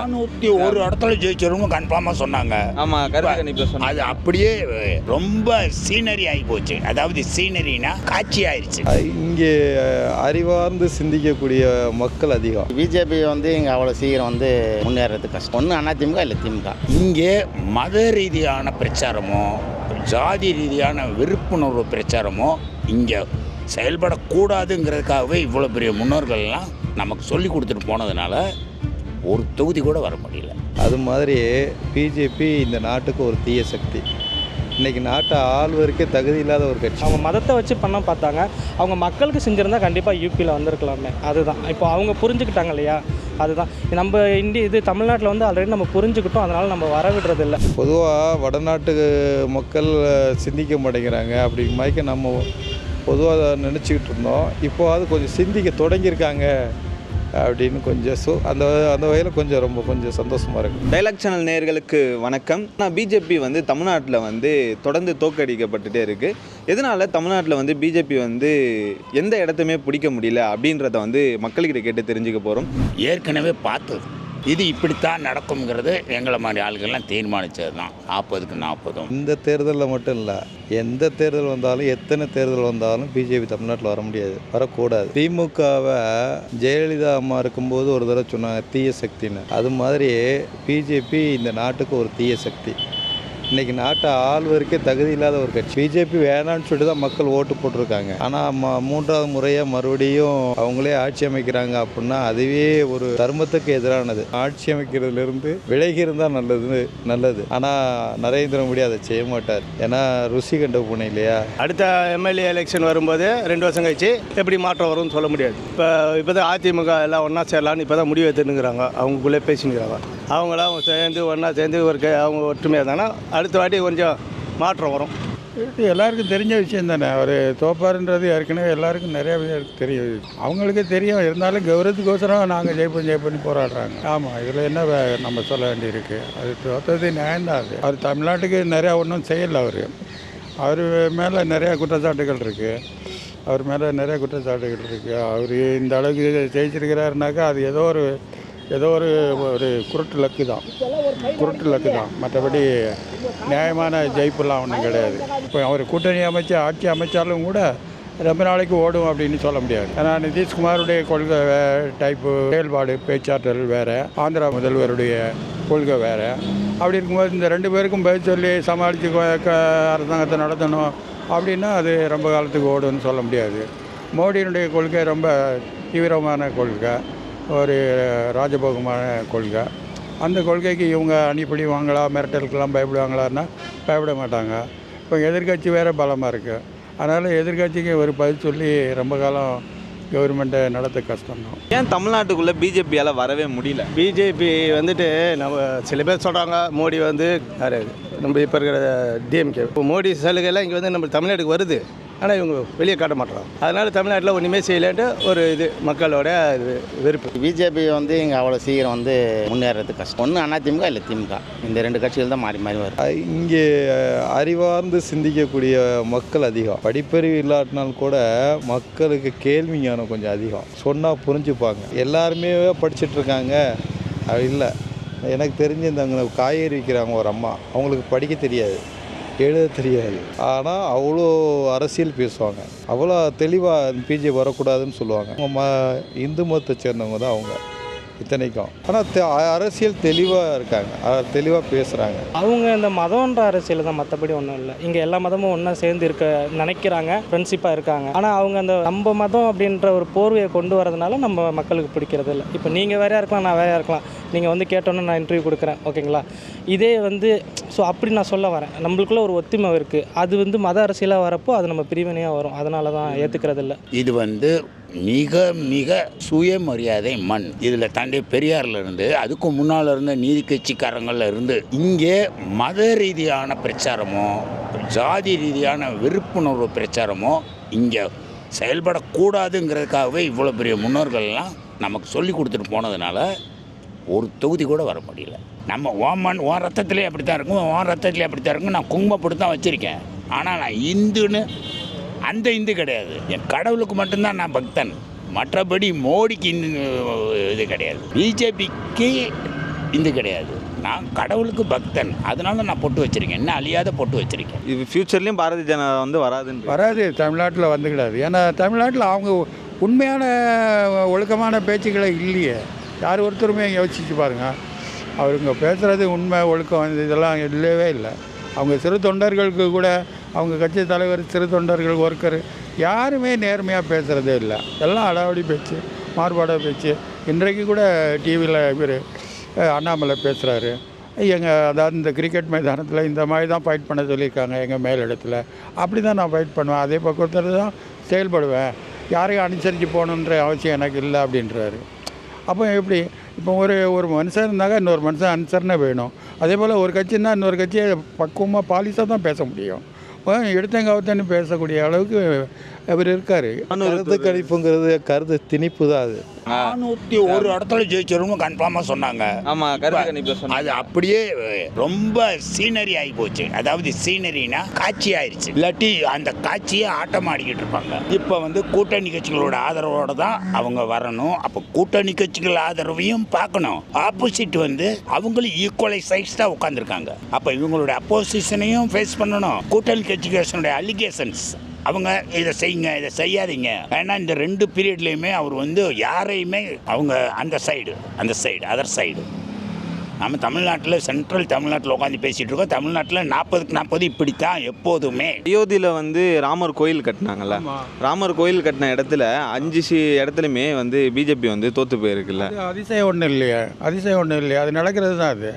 201 இடத்துல ஜெயிச்சிருவங்க கன்ஃபார்மாக சொன்னாங்க. ஆமாம், கருத்து கணிப்பில் சொன்னாங்க. அது அப்படியே ரொம்ப சீனரி ஆகி போச்சு. அதாவது சீனரினா காட்சி ஆயிடுச்சு. இங்கே அறிவார்ந்து சிந்திக்கக்கூடிய மக்கள் அதிகம். பிஜேபி இங்கே அவ்வளோ சீக்கிரம் முன்னேறது கஷ்டம். ஒன்று அதிமுக இல்லை திமுக. இங்கே மத ரீதியான பிரச்சாரமோ ஜாதி ரீதியான விருப்புணர்வு பிரச்சாரமோ இங்கே செயல்படக்கூடாதுங்கிறதுக்காகவே இவ்வளோ பெரிய முன்னோர்கள்லாம் நமக்கு சொல்லி கொடுத்துட்டு போனதுனால ஒரு தொகுதி கூட வர முடியல. அது மாதிரி பிஜேபி இந்த நாட்டுக்கு ஒரு தீய சக்தி. இன்றைக்கி நாட்டை ஆள்வதற்கே தகுதி இல்லாத ஒரு கட்சி. அவங்க மதத்தை வச்சு பண்ண பார்த்தாங்க. அவங்க மக்களுக்கு செஞ்சுருந்தா கண்டிப்பாக யூபியில் வந்திருக்கலாமே. அதுதான் இப்போ அவங்க புரிஞ்சுக்கிட்டாங்க இல்லையா. அதுதான் நம்ம இது தமிழ்நாட்டில் ஆல்ரெடி நம்ம புரிஞ்சுக்கிட்டோம். அதனால் நம்ம வரவிடுறதில்லை. பொதுவாக வடநாட்டு மக்கள் சிந்திக்க மாட்டேங்கிறாங்க அப்படிங்க நம்ம பொதுவாக நினச்சிக்கிட்டு இருந்தோம். இப்போது கொஞ்சம் சிந்திக்க தொடங்கியிருக்காங்க அப்படின்னு கொஞ்சம் அந்த வகையில் கொஞ்சம் சந்தோஷமாக இருக்குது. டைலாக் சேனல் நேயர்களுக்கு வணக்கம். ஆனால் பிஜேபி தமிழ்நாட்டில் தொடர்ந்து தோற்கடிக்கப்பட்டுட்டே இருக்குது. எதனால் தமிழ்நாட்டில் பிஜேபி எந்த இடத்தையுமே பிடிக்க முடியல அப்படின்றத மக்கள்கிட்ட கேட்டு தெரிஞ்சுக்க போகிறோம். ஏற்கனவே பார்த்தது இது இப்படித்தான் நடக்கும்ங்கிறது எங்களை மாதிரி ஆளுகள்லாம் தீர்மானித்தது தான். 40க்கு 40. இந்த தேர்தலில் மட்டும் இல்லை, எந்த தேர்தல் வந்தாலும் எத்தனை தேர்தல் வந்தாலும் பிஜேபி தமிழ்நாட்டில் வர முடியாது, வரக்கூடாது. திமுகவை ஜெயலலிதா அம்மா இருக்கும்போது ஒரு தடவை சொன்னாங்க தீய சக்தின்னு. அது மாதிரி பிஜேபி இந்த நாட்டுக்கு ஒரு தீய சக்தி. இன்றைக்கி நாட்டை ஆள்வதற்கே தகுதி இல்லாத ஒரு கட்சி. பிஜேபி வேணான்னு சொல்லிட்டு தான் மக்கள் ஓட்டு போட்டிருக்காங்க. ஆனால் மூன்றாவது முறையாக மறுபடியும் அவங்களே ஆட்சி அமைக்கிறாங்க அப்படின்னா அதுவே ஒரு தர்மத்துக்கு எதிரானது. ஆட்சி அமைக்கிறதுலேருந்து விலகி இருந்தால் நல்லது. ஆனால் நரேந்திர மோடி அதை செய்ய மாட்டார். ஏன்னா ருசி கண்ட பூனை இல்லையா. அடுத்த எம்எல்ஏ எலெக்ஷன் வரும்போது 2 வருஷம் கழிச்சு எப்படி மாற்றம் வரும்னு சொல்ல முடியாது. இப்போ தான் அதிமுக எல்லாம் ஒன்றா சேரலான்னு இப்போ தான் முடிவு எடுத்துனுங்கிறாங்க. அவங்களுக்குள்ளே பேசினுங்கிறாங்க. அவங்களாம் சேர்ந்து ஒன்றா சேர்ந்து அவங்க ஒற்றுமையாக இருந்தாங்கன்னா அடுத்த வாட்டி கொஞ்சம் மாற்றம் வரும். இது எல்லாருக்கும் தெரிஞ்ச விஷயம் தானே. அவர் தோப்பாருன்றது ஏற்கனவே எல்லாருக்கும் நிறைய பேருக்கு தெரியும். அவங்களுக்கே தெரியும். இருந்தாலும் கௌரவத்துக்கோசரம் நாங்கள் ஜெயிப்பண்ணி போராடுறாங்க. ஆமாம், இதில் என்ன நம்ம சொல்ல வேண்டியிருக்கு. அது தோற்றது நியாயம்தான். அது அவர் தமிழ்நாட்டுக்கு நிறையா ஒன்றும் செய்யலை. அவர் மேலே நிறையா குற்றச்சாட்டுகள் இருக்குது. அவர் இந்த அளவுக்கு ஜெயிச்சிருக்கிறாருனாக்கா அது ஏதோ ஒரு குருட்டு லக்கு தான். மற்றபடி நியாயமான ஜெயிப்புலாம் ஒன்றும் கிடையாது. இப்போ அவர் கூட்டணி ஆட்சி அமைச்சாலும் கூட ரொம்ப நாளைக்கு ஓடும் அப்படின்னு சொல்ல முடியாது. ஏன்னா நிதிஷ்குமாருடைய கொள்கை டைப்பு செயல்பாடு பேச்சாற்றல் வேறு, ஆந்திரா முதல்வருடைய கொள்கை வேறு. அப்படி இருக்கும்போது இந்த 2 பேருக்கும் பதில் சொல்லி சமாளித்து அரசாங்கத்தை நடத்தணும் அப்படின்னா அது ரொம்ப காலத்துக்கு ஓடுன்னு சொல்ல முடியாது. மோடியினுடைய கொள்கை ரொம்ப தீவிரமான கொள்கை, ஒரு ராஜபோகமான கொள்கை. அந்த கொள்கைக்கு இவங்க அணிப்படி வாங்களா, மிரட்டலுக்கெல்லாம் பயப்படுவாங்களான்னா பயப்பட மாட்டாங்க. இப்போ எதிர்கட்சி வேறு பலமாக இருக்குது. அதனால் எதிர்கட்சிக்கு ஒரு பதில் சொல்லி ரொம்ப காலம் கவர்மெண்ட்டை நடத்த கஷ்டம்தான். ஏன் தமிழ்நாட்டுக்குள்ளே பிஜேபியால் வரவே முடியல? பிஜேபி நம்ம சில பேர் சொல்கிறாங்க மோடி நம்ம இப்போ இருக்கிற டிஎம்கே இப்போ மோடி சலுகைலாம் இங்கே நம்ம தமிழ்நாட்டுக்கு வருது. ஆனால் இவங்க வெளியே காட்ட மாட்டோம். அதனால் தமிழ்நாட்டில் ஒன்றுமே செய்யலான்ட்டு ஒரு மக்களோட வெறுப்பு. பிஜேபி இங்கே அவ்வளோ சீக்கிரம் முன்னேறது கஷ்டம். ஒன்று அதிமுக இல்லை திமுக. இந்த 2 கட்சிகள் தான் மாறி வரும். இங்கே அறிவார்ந்து சிந்திக்கக்கூடிய மக்கள் அதிகம். படிப்பறிவு இல்லாட்டினாலும் கூட மக்களுக்கு கேள்வி ஞானம் கொஞ்சம் அதிகம். சொன்னால் புரிஞ்சுப்பாங்க. எல்லாருமே படிச்சுட்டு இருக்காங்க அது இல்லை. எனக்கு தெரிஞ்சு இந்த காய்கறி விற்கிறாங்க ஒரு அம்மா, அவங்களுக்கு படிக்க தெரியாது, எழுத தெரியாது. ஆனால் அவ்வளோ அரசியல் பேசுவாங்க. அவ்வளோ தெளிவாக பிஜே வரக்கூடாதுன்னு சொல்லுவாங்க. அவங்க இந்து மதத்தை சேர்ந்தவங்க தான் அவங்க இத்தனைக்கும். ஆனால் அரசியல் தெளிவாக இருக்காங்க, தெளிவாக பேசுகிறாங்க. அவங்க இந்த மதம்ன்ற அரசியல் தான், மற்றபடி ஒன்றும் இல்லை. இங்கே எல்லா மதமும் ஒன்றா சேர்ந்து நினைக்கிறாங்க, ஃப்ரெண்ட்ஷிப்பாக இருக்காங்க. ஆனால் அவங்க அந்த நம்ம மதம் அப்படின்ற ஒரு போர்வையை கொண்டு வரதுனால நம்ம மக்களுக்கு பிடிக்கிறது இல்லை. இப்போ நீங்கள் வேறையாக இருக்கலாம், நான் வேறையாக இருக்கலாம். நீங்கள் கேட்டோன்னு நான் இன்டர்வியூ கொடுக்குறேன், ஓகேங்களா. இதே ஸோ அப்படி நான் சொல்ல வரேன். நம்மளுக்குள்ள ஒரு ஒத்துமை இருக்குது. அது மத அரசியலாக வரப்போ அது நம்ம பிரிவினையாக வரும். அதனால தான் ஏற்றுக்கிறது இல்லை. இது மிக மிக சுயமரியாதை மண். இதில் தந்தை பெரியாரில் இருந்து அதுக்கு முன்னால் இருந்த நீதி கட்சிக்காரங்களில் இருந்து இங்கே மத ரீதியான பிரச்சாரமோ ஜாதி ரீதியான விருப்புணர்வு பிரச்சாரமோ இங்கே செயல்படக்கூடாதுங்கிறதுக்காகவே இவ்வளோ பெரிய முன்னோர்கள்லாம் நமக்கு சொல்லி கொடுத்துட்டு போனதுனால ஒரு தொகுதி கூட வர முடியல. நம்ம ஓன் ரத்தத்துலேயே அப்படி தான் இருக்கும், நான் குங்குமப்பட்டு தான் வச்சுருக்கேன். ஆனால் நான் இந்துன்னு அந்த இந்து கிடையாது. என் கடவுளுக்கு மட்டும்தான் நான் பக்தன். மற்றபடி மோடிக்கு இது கிடையாது. பிஜேபிக்கு இந்து கிடையாது. நான் கடவுளுக்கு பக்தன், அதனால நான் பொட்டு வச்சுருக்கேன். இன்னும் அழியாத பொட்டு வச்சுருக்கேன். இது ஃப்யூச்சர்லேயும் பாரதிய ஜனதா வந்து வராதுன்னு வராது, தமிழ்நாட்டில் வந்துக்கிடாது. ஏன்னா தமிழ்நாட்டில் அவங்க உண்மையான ஒழுக்கமான பேச்சுக்களை இல்லையே. யார் ஒருத்தருமே யோசிச்சு பாருங்கள், அவருங்க பேசுகிறது உண்மை ஒழுக்கம் இதெல்லாம் இல்லவே இல்லை. அவங்க சிறு தொண்டர்களுக்கு கூட அவங்க கட்சி தலைவர், சிறு தொண்டர்கள், ஒர்க்கர் யாருமே நேர்மையாக பேசுகிறதே இல்லை. எல்லாம் அடாவடி பேச்சு, மாறுபாடாக பேச்சு. இன்றைக்கு கூட டிவியில் இவர் அண்ணாமலை பேசுகிறாரு, அதாவது இந்த கிரிக்கெட் மைதானத்தில் இந்த மாதிரி தான் ஃபைட் பண்ண சொல்லியிருக்காங்க எங்கள் மேலிடத்தில், அப்படி தான் நான் ஃபைட் பண்ணுவேன், அதே பக்கத்தில் தான் செயல்படுவேன், யாரையும் அனுசரித்து போகணுன்ற அவசியம் எனக்கு இல்லை அப்படின்றாரு. அப்போ எப்படி இப்போ ஒரு மனுஷன் இருந்தாங்க, இன்னொரு மனுஷன் அனுசரணை வேணும். அதே போல் ஒரு கட்சின்னா இன்னொரு கட்சியை பக்குவமாக பாலிசாக தான் பேச முடியும். எடுத்தங்காவத்தன்னு பேசக்கூடிய அளவுக்கு அவர் இருக்கார். கருத்து கணிப்புங்கிறது கருத்து திணிப்பு தான். அது 401 இடத்துல ஜெயிச்சிரும்னு கன்ஃபார்மாக சொன்னாங்க. ஆமாம், கருத்து கணிப்பில் சொன்னாங்க. அது அப்படியே ரொம்ப சீனரி ஆகி போச்சு. அதாவது சீனரினா காட்சி ஆயிடுச்சு. இல்லாட்டி அந்த காட்சியை ஆட்டம் ஆடிக்கிட்டு இருப்பாங்க. இப்போ வந்து கூட்டணி கட்சிகளோட ஆதரவோட தான் அவங்க வரணும். அப்போ கூட்டணி கட்சிகள் ஆதரவையும் பார்க்கணும். ஆப்போசிட் வந்து அவங்களும் ஈக்குவலைசைஸ்டாக உட்காந்துருக்காங்க. அப்போ இவங்களோட அப்போசிஷனையும் ஃபேஸ் பண்ணணும். கூட்டணி கட்சிகளுடைய அலிகேஷன்ஸ், அவங்க இதை செய்யுங்க, இதை செய்யாதீங்க. ஏன்னா இந்த 2 பீரியட்லேயுமே அவர் வந்து யாரையுமே அவங்க அந்த சைடு அதர் சைடு. நம்ம தமிழ்நாட்டில் சென்ட்ரல் தமிழ்நாட்டில் உட்காந்து பேசிகிட்டு இருக்கோம். தமிழ்நாட்டில் 40க்கு 40 இப்படித்தான் எப்போதுமே. அயோத்தியில் வந்து ராமர் கோயில் கட்டினாங்கல்ல, ராமர் கோயில் கட்டின இடத்துல 5 இடத்துலையுமே வந்து பிஜேபி வந்து தோற்று போயிருக்குல்ல. அதிசயம் ஒன்றும் இல்லையா, அதிசயம் ஒன்றும் இல்லையா, அது நடக்கிறது தான். அது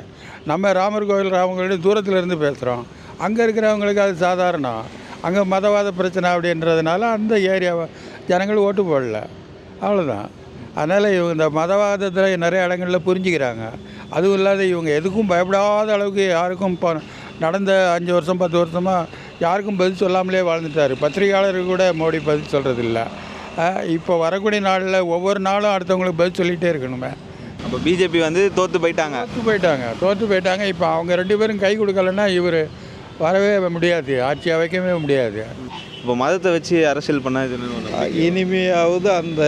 நம்ம ராமர் கோயில் ராமங்களுடைய தூரத்தில் இருந்து பேசுகிறோம். அங்கே இருக்கிறவங்களுக்கு அது சாதாரணம். அங்கே மதவாத பிரச்சனை அப்படின்றதுனால அந்த ஏரியாவை ஜனங்கள் ஓட்டு போடல, அவ்வளோதான். அதனால் இவங்க இந்த மதவாதத்தில் நிறைய இடங்களில் புரிஞ்சுக்கிறாங்க. அதுவும் இல்லாத இவங்க எதுக்கும் பயப்படாத அளவுக்கு யாருக்கும் இப்போ நடந்த 5 வருஷம் 10 வருஷமாக யாருக்கும் பதில் சொல்லாமலே வாழ்ந்துட்டார். பத்திரிகையாளருக்கு கூட மோடி பதில் சொல்கிறதில்ல. இப்போ வரக்கூடிய நாளில் ஒவ்வொரு நாளும் அடுத்தவங்களுக்கு பதில் சொல்லிகிட்டே இருக்கணுமே. அப்போ பிஜேபி வந்து தோற்று போயிட்டாங்க. இப்போ அவங்க 2 பேரும் கை கொடுக்கலன்னா இவர் வரவே முடியாது, ஆட்சி அமைக்கவே முடியாது. இப்போ மதத்தை வச்சு அரசியல் பண்ண இனிமையாவது அந்த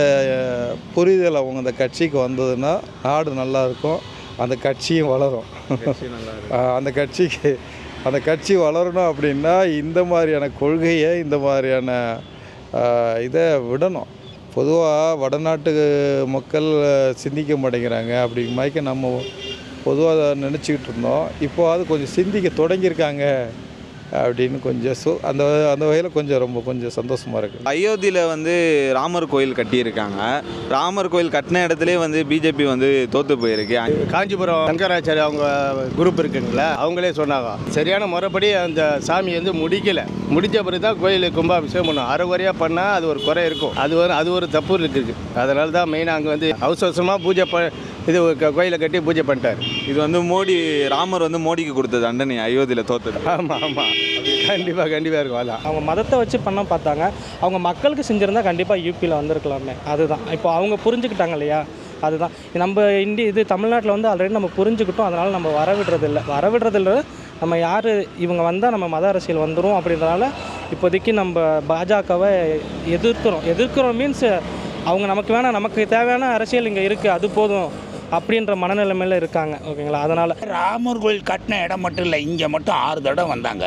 புரிதல் அவங்க அந்த கட்சிக்கு வந்ததுன்னா நாடு நல்லாயிருக்கும், அந்த கட்சியும் வளரும். அந்த கட்சி வளரணும் அப்படின்னா இந்த மாதிரியான கொள்கையை, இந்த மாதிரியான இதை விடணும். பொதுவாக வடநாட்டு மக்கள் சிந்திக்க மாட்டேங்கிறாங்க அப்படிங்கிற மாதிரி நம்ம பொதுவாக நினச்சிக்கிட்டு இருந்தோம். இப்போ அது கொஞ்சம் சிந்திக்க தொடங்கியிருக்காங்க அப்படின்னு கொஞ்சம் அந்த வகையில் கொஞ்சம் சந்தோஷமாக இருக்குது. அயோத்தியில் வந்து ராமர் கோயில் கட்டியிருக்காங்க. ராமர் கோயில் கட்டின இடத்துலேயே வந்து பிஜேபி வந்து தோற்று போயிருக்கு. காஞ்சிபுரம் சங்கராச்சாரிய அவங்க குரூப் இருக்குங்களா, அவங்களே சொன்னாங்க சரியான முறைப்படி அந்த சாமி வந்து முடித்த பிறகு தான் கோயிலுக்கு கும்பாபிஷேகம் பண்ணும். அரைகுறையாக பண்ணால் அது ஒரு குறை இருக்கும். அது ஒரு தப்பு இருக்குது. அதனால தான் மெயினாக அங்கே வந்து அவசரமாக பூஜை இது கோயிலை கட்டி பூஜை பண்ணிட்டார். இது வந்து ராமர் வந்து மோடிக்கு கொடுத்த தண்டனை அயோத்தியில் தோற்றது. ஆமாம், கண்டிப்பாக இருக்கும். அதான் அவங்க மதத்தை வச்சு பண்ண பார்த்தாங்க. அவங்க மக்களுக்கு செஞ்சுருந்தா கண்டிப்பாக யூபியில் வந்திருக்கலாமே. அதுதான் இப்போ அவங்க புரிஞ்சுக்கிட்டாங்க இல்லையா, அதுதான். நம்ம இது தமிழ்நாட்டில் வந்து ஆல்ரெடி நம்ம புரிஞ்சுக்கிட்டோம். அதனால் நம்ம வரவிடுறதில்லை. நம்ம யார் இவங்க வந்தால் நம்ம மத அரசியல் வந்துடும் அப்படின்றனால இப்போதைக்கு நம்ம பாஜகவை எதிர்க்கிறோம் மீன்ஸ் அவங்க நமக்கு வேணாம், நமக்கு தேவையான அரசியல் இங்கே இருக்குது, அது போதும் அப்படின்ற மனநிலைமையில் இருக்காங்க. ஓகேங்களா? அதனால் ராமர் கோயில் கட்டின இடம் மட்டும் இல்லை, இங்கே மட்டும் 6 தடவை வந்தாங்க.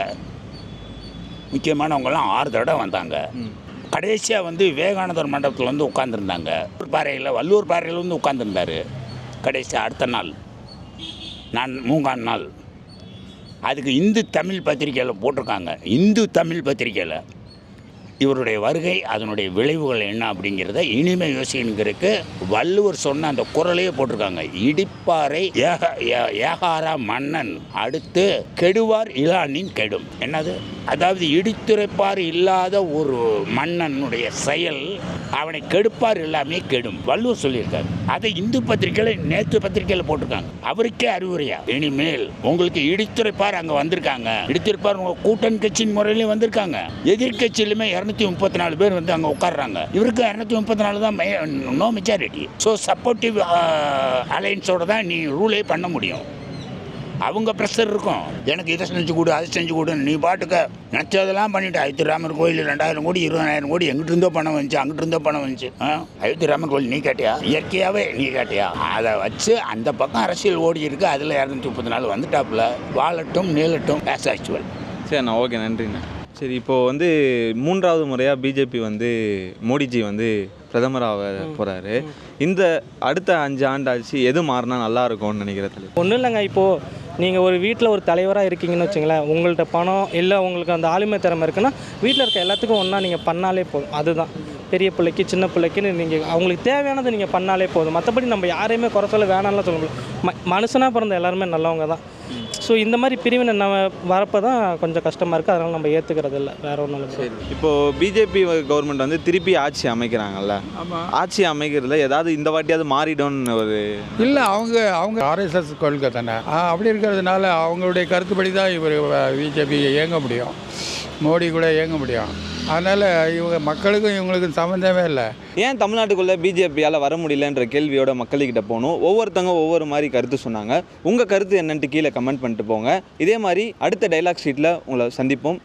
முக்கியமானவங்களாம் 6 தடவை வந்தாங்க. கடைசியாக வந்து விவேகானந்தர் மண்டபத்தில் வந்து உட்காந்துருந்தாங்க. வள்ளுவர் பாறையில் வந்து உட்காந்துருந்தார். கடைசியாக அடுத்த நாள் 3ஆம் நாள் அதுக்கு இந்து தமிழ் பத்திரிக்கையில் போட்டிருக்காங்க. இந்து தமிழ் பத்திரிக்கையில் இவருடைய வருகை, அதனுடைய விளைவுகள் என்ன அப்படிங்கிறத இனிமே யோசிக்கிறதுக்கு வள்ளுவர் சொன்ன அந்த குறளையே போட்டிருக்காங்க. இடிப்பாரை ஏகாரா மன்னன் அடுத்து கெடுவார் இலானின் கெடும். என்னது? அதாவது இடித்துரைப்பார் இல்லாத ஒரு மன்னனுடைய செயல் அவனை கெடுப்பார் எல்லாமே கெடும். வள்ளுவர் சொல்லியிருக்காரு. அதை இந்து பத்திரிகையில் நேற்று பத்திரிகையில் போட்டிருக்காங்க. அவருக்கே அறிவுரையா, இனிமேல் உங்களுக்கு இடித்துரைப்பார் அங்கே வந்திருக்காங்க. இடித்துரைப்பார் உங்கள் கூட்டணி கட்சியின் முறையிலையும் வந்திருக்காங்க. எதிர்கட்சியிலுமே 234 பேர் வந்து அங்கே உட்காடுறாங்க. இவருக்கு 234 தான் நோ மெஜாரிட்டி. ஸோ சப்போர்ட்டிவ் அலையன்ஸோடு தான் நீ ரூலே பண்ண முடியும். அவங்க ப்ரெஷர் இருக்கும். எனக்கு இதை செஞ்சு கொடு, அதை செஞ்சு கொடுன்னு நீ பாட்டுக்க நினச்சதெல்லாம் பண்ணிவிட்டு அயோத்தி ராமர் கோயில் 2000 கோடி 20,000 கோடி எங்கிட்டு இருந்தோ பணம் வந்துச்சு, அங்கிட்டு இருந்தோ பணம் வந்துச்சு. அயோத்தி ராமர் கோயில் நீ கேட்டியா? இயற்கையாகவே நீ கேட்டியா? அதை வச்சு அந்த பக்கம் அரசியல் ஓடி இருக்கு. அதில் 234 வந்துட்டாப்புல. வாழட்டும் நீளட்டும் ஆஸ் ஆக்சுவல். சரிண்ணா, ஓகே, நன்றிண்ணா. சரி, இப்போது வந்து 3வது முறையாக பிஜேபி வந்து மோடிஜி வந்து பிரதமராக போகிறாரு. இந்த அடுத்த 5 ஆண்டு ஆச்சு எது மாறினா நல்லா இருக்கும்னு நினைக்கிறது? ஒன்றும் இல்லைங்க. இப்போது நீங்கள் ஒரு வீட்டில் ஒரு தலைவராக இருக்கீங்கன்னு வச்சுங்களேன், உங்கள்கிட்ட பணம் இல்லை உங்களுக்கு அந்த ஆளுமை திறமை இருக்குன்னா வீட்டில் இருக்க எல்லாத்துக்கும் ஒன்றா நீங்கள் பண்ணாலே போதும். அதுதான் பெரிய பிள்ளைக்கு சின்ன பிள்ளைக்குன்னு நீங்கள் அவங்களுக்கு தேவையானதை நீங்கள் பண்ணாலே போதும். மற்றபடி நம்ம யாரையுமே குறை சொல்ல வேணாம்லாம் சொல்ல முடியல. மனுஷனாக பிறந்த எல்லாருமே நல்லவங்க தான். ஸோ இந்த மாதிரி பிரிவினை நம்ம வரப்போ தான் கொஞ்சம் கஷ்டமாக இருக்குது. அதனால் நம்ம ஏற்றுக்கிறது இல்லை, வேறு ஒன்றும் இல்லை. சரி, இப்போது பிஜேபி கவர்மெண்ட் வந்து திருப்பி ஆட்சி அமைக்கிறாங்கல்ல, ஆட்சி அமைக்கிறதுல ஏதாவது இந்த வாட்டியாவது மாறிடும்னு ஒரு இல்லை, அவங்க ஆர்எஸ்எஸ் கொள்கை தானே. அப்படி இருக்கிறதுனால அவங்களுடைய கருத்துப்படி தான் இவர் பிஜேபி இயங்க முடியும், மோடி கூட இயங்க முடியும். அதனால் இவங்க மக்களுக்கும் இவங்களுக்கும் சம்மந்தமே இல்லை. ஏன் தமிழ்நாட்டுக்குள்ளே பிஜேபியால் வர முடியலன்ற கேள்வியோட மக்கள்கிட்ட போகணும். ஒவ்வொருத்தவங்க ஒவ்வொரு மாதிரி கருத்து சொன்னாங்க. உங்கள் கருத்து என்னன்ட்டு கீழே கமெண்ட் பண்ணிட்டு போங்க. இதே மாதிரி அடுத்த டைலாக் ஷீட்டில் உங்களை சந்திப்போம்.